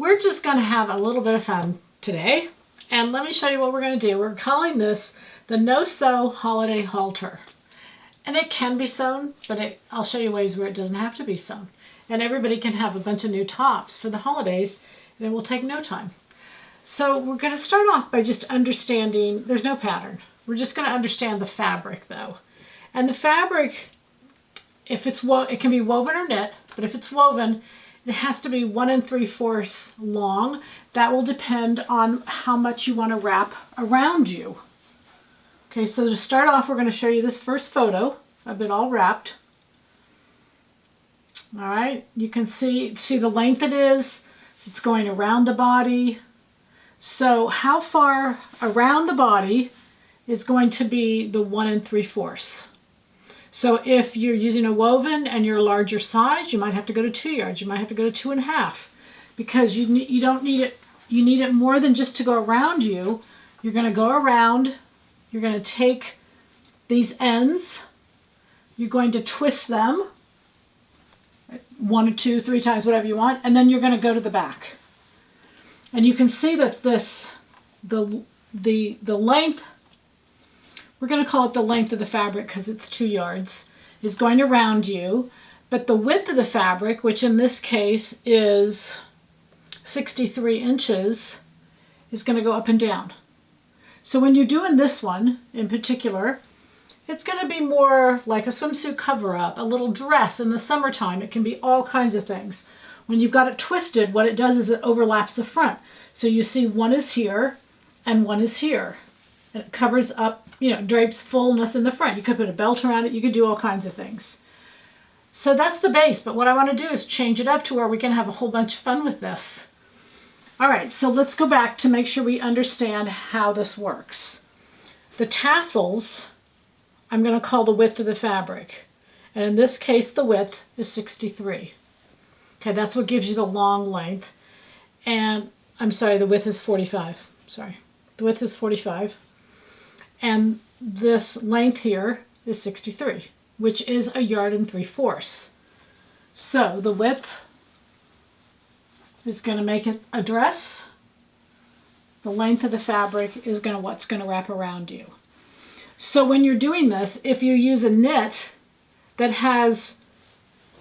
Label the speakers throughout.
Speaker 1: we're just going to have a little bit of fun today. And let me show you what we're going to do. We're calling this the No-Sew Holiday Halter. And it can be sewn, but I'll show you ways where it doesn't have to be sewn. And everybody can have a bunch of new tops for the holidays, and it will take no time. So we're going to start off by just understanding, there's no pattern. We're just going to understand the fabric though. And the fabric, if it's it can be woven or knit, but if it's woven, it has to be 1 3/4 long. That will depend on how much you want to wrap around you. Okay, so to start off, we're going to show you this first photo of it all wrapped. All right, you can see the length it is. It's going around the body. So how far around the body is going to be the 1 3/4. So if you're using a woven and you're a larger size, you might have to go to 2 yards. You might have to go to 2.5 because you don't need it. You need it more than just to go around you. You're going to go around. You're going to take these ends. You're going to twist them 1 or 2, 3 times, whatever you want, and then you're going to go to the back. And you can see that the length, we're going to call it the length of the fabric because it's 2 yards, is going around you, but the width of the fabric, which in this case is 63 inches, is going to go up and down. So when you're doing this one in particular, it's going to be more like a swimsuit cover-up, a little dress in the summertime. It can be all kinds of things. When you've got it twisted, what it does is it overlaps the front. So you see one is here and one is here. And it covers up, drapes fullness in the front. You could put a belt around it. You could do all kinds of things. So that's the base. But what I want to do is change it up to where we can have a whole bunch of fun with this. All right, so let's go back to make sure we understand how this works. The tassels, I'm going to call the width of the fabric. And in this case, the width is 63. Okay, that's what gives you the long length. And I'm sorry, the width is 45. Sorry, the width is 45. And this length here is 63, which is 1 3/4 yards. So the width is going to make it a dress. The length of the fabric is what's going to wrap around you. So when you're doing this, if you use a knit that has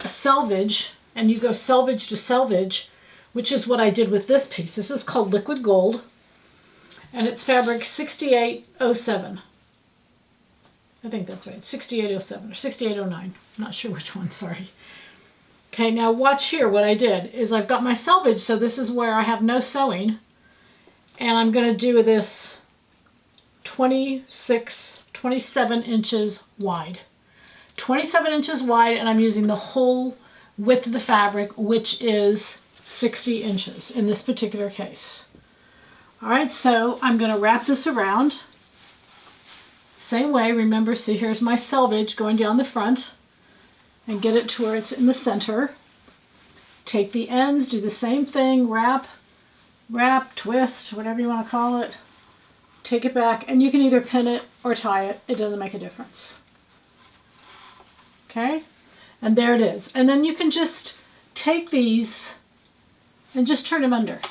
Speaker 1: a selvage, and you go selvage to selvage, which is what I did with this piece. This is called Liquid Gold, and it's fabric 6807. I think that's right, 6807 or 6809. I'm not sure which one, sorry. Okay, now watch here. What I did is I've got my selvage, so this is where I have no sewing, and I'm going to do this 27 inches wide. 27 inches wide, and I'm using the whole width of the fabric, which is 60 inches in this particular case. All right, so I'm going to wrap this around. Same way, remember, see, here's my selvage going down the front, and get it to where it's in the center. Take the ends, do the same thing, wrap, twist, whatever you want to call it. Take it back, and you can either pin it or tie it. It doesn't make a difference. Okay, and there it is. And then you can just take these and just turn them under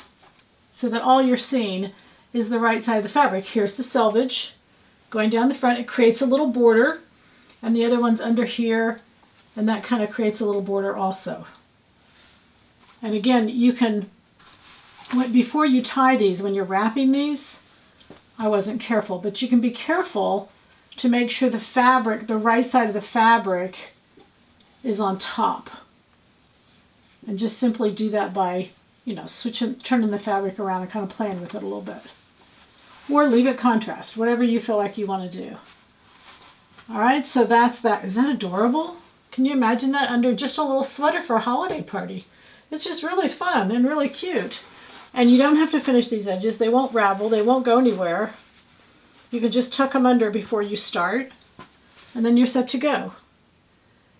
Speaker 1: so that all you're seeing is the right side of the fabric. Here's the selvage going down the front. It creates a little border, and the other one's under here, and that kind of creates a little border also. And again, you can, before you tie these, when you're wrapping these, I wasn't careful, but you can be careful to make sure the fabric, the right side of the fabric, is on top. And just simply do that by, turning the fabric around and kind of playing with it a little bit. Or leave it contrast, whatever you feel like you want to do. All right, so that's that. Is that adorable? Can you imagine that under just a little sweater for a holiday party? It's just really fun and really cute. And you don't have to finish these edges. They won't ravel. They won't go anywhere. You can just tuck them under before you start, and then you're set to go.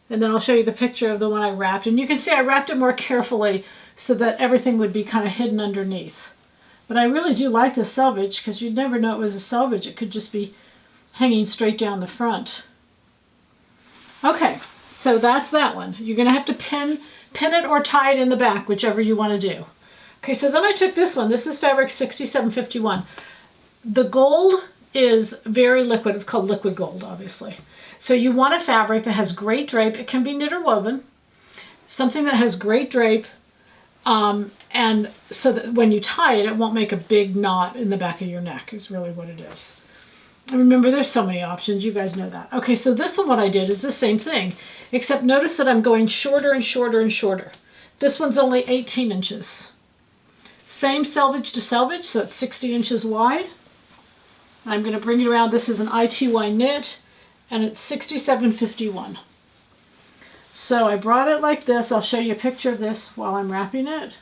Speaker 1: And then I'll show you the picture of the one I wrapped. And you can see I wrapped it more carefully so that everything would be kind of hidden underneath. But I really do like the selvage because you'd never know it was a selvage. It could just be hanging straight down the front. Okay, so that's that one. You're going to have to pin it or tie it in the back, whichever you want to do. Okay, so then I took this one. This is fabric 6751. The gold is very liquid. It's called liquid gold, obviously. So you want a fabric that has great drape. It can be knit or woven. Something that has great drape, and so that when you tie it, it won't make a big knot in the back of your neck is really what it is. And remember, there's so many options. You guys know that. Okay, so this one, what I did is the same thing, except notice that I'm going shorter and shorter and shorter. This one's only 18 inches. Same selvage to selvage, so it's 60 inches wide. I'm going to bring it around. This is an ITY knit, and it's 6751. So I brought it like this. I'll show you a picture of this while I'm wrapping it.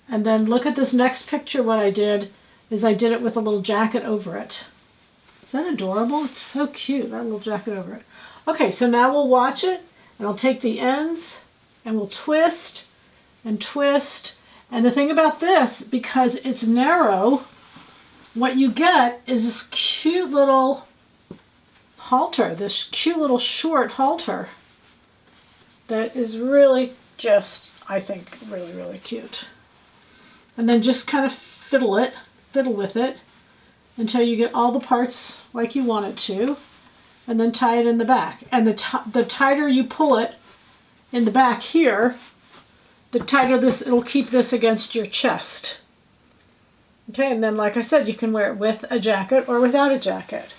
Speaker 1: And then look at this next picture. What I did is I did it with a little jacket over it. Is that adorable? It's so cute, that little jacket over it. Okay, so now we'll watch it, and I'll take the ends, and we'll twist and twist. And the thing about this, because it's narrow, what you get is this cute little halter, this cute little short halter that is really just, I think, really, really cute. And then just kind of fiddle with it until you get all the parts like you want it to, and then tie it in the back. And the tighter you pull it in the back here, the tighter it'll keep this against your chest. Okay, and then like I said, you can wear it with a jacket or without a jacket.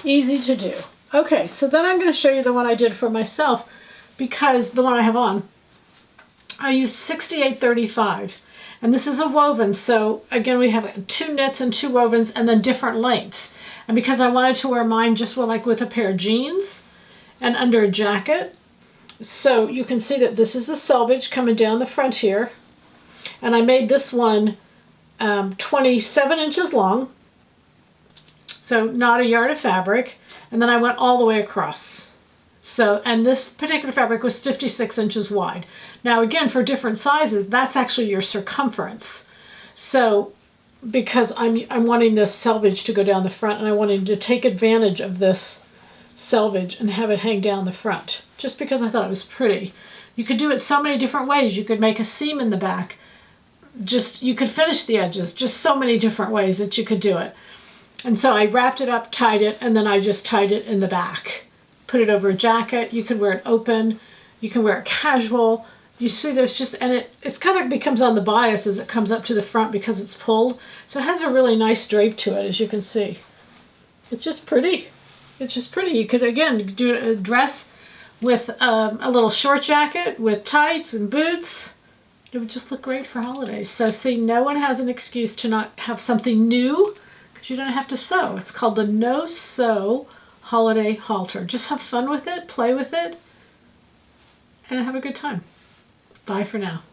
Speaker 1: Easy to do. Okay, so then I'm going to show you the one I did for myself, because the one I have on, I used 6835. And this is a woven, so again we have 2 knits and 2 wovens and then different lengths. And because I wanted to wear mine just with a pair of jeans and under a jacket, so you can see that this is the selvage coming down the front here. And I made this one 27 inches long, so not a yard of fabric, and then I went all the way across. So, and this particular fabric was 56 inches wide. Now again, for different sizes, that's actually your circumference. So, because I'm wanting this selvage to go down the front, and I wanted to take advantage of this selvage and have it hang down the front, just because I thought it was pretty. You could do it so many different ways. You could make a seam in the back. You could finish the edges. Just so many different ways that you could do it. And so I wrapped it up, tied it, and then I just tied it in the back. Put it over a jacket. You can wear it open. You can wear it casual. You see there's just, and it's kind of becomes on the bias as it comes up to the front because it's pulled. So it has a really nice drape to it, as you can see. It's just pretty. It's just pretty. You could, again, do a dress with a little short jacket with tights and boots. It would just look great for holidays. So see, no one has an excuse to not have something new, because you don't have to sew. It's called the No Sew Holiday Halter. Just have fun with it, play with it, and have a good time. Bye for now.